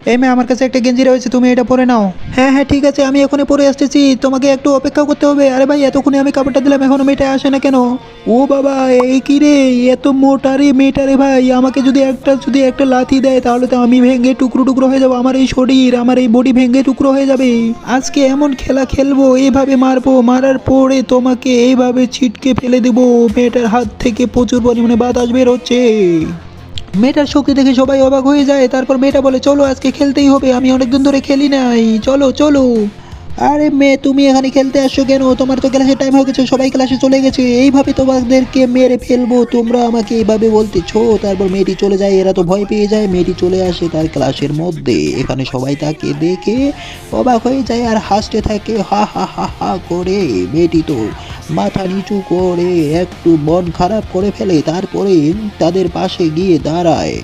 এই মেয়ে, আমার কাছে একটা গেঞ্জি রয়েছে, তুমি এটা পরে নাও। হ্যাঁ হ্যাঁ ঠিক আছে, আমি এখনই পরে আসতেছি, তোমাকে একটু অপেক্ষা করতে হবে। আরে ভাই, এতক্ষণে আমি কাপড়টা দিলাম, এখনো মেয়েটা আসে না কেন? ও বাবা, এই কি রে, এত মোটারে মেয়েটারে ভাই, আমাকে যদি একটা লাথি দেয় তাহলে তো আমি ভেঙে টুকরো টুকরো হয়ে যাবো, আমার এই শরীর, আমার এই বডি ভেঙে টুকরো হয়ে যাবে। আজকে এমন খেলা খেলবো, এইভাবে মারবো, মারার পরে তোমাকে এইভাবে ছিটকে ফেলে দেবো। মেয়েটার হাত থেকে প্রচুর পরিমাণে বাতাস বের হচ্ছে। মেয়েটার শক্তি দেখে সবাই অবাক হয়ে যায়। তারপর মেয়েটা বলে, চলো আজকে খেলতেই হবে, আমি অনেকদিন ধরে খেলি নাই, চলো চলো। আরে মেয়ে, তুমি এখানে খেলতে আসছো কেন? তোমার তো ক্লাসের টাইম হয়ে গেছে, সবাই ক্লাসে চলে গেছে, এইভাবে তোমাদেরকে মেরে ফেলবো, তোমরা আমাকে এইভাবে বলতেছো? তারপর মেয়েটি চলে যায়, এরা তো ভয় পেয়ে যায়। মেয়েটি চলে আসে তার ক্লাসের মধ্যে, এখানে সবাই তাকে দেখে অবাক হয়ে যায় আর হাসতে থাকে হা হা হা হা করে। মেয়েটি তো মাথা নিচু করে একটু মন খারাপ করে ফেলে, তারপরে তাদের পাশে গিয়ে দাঁড়ায়।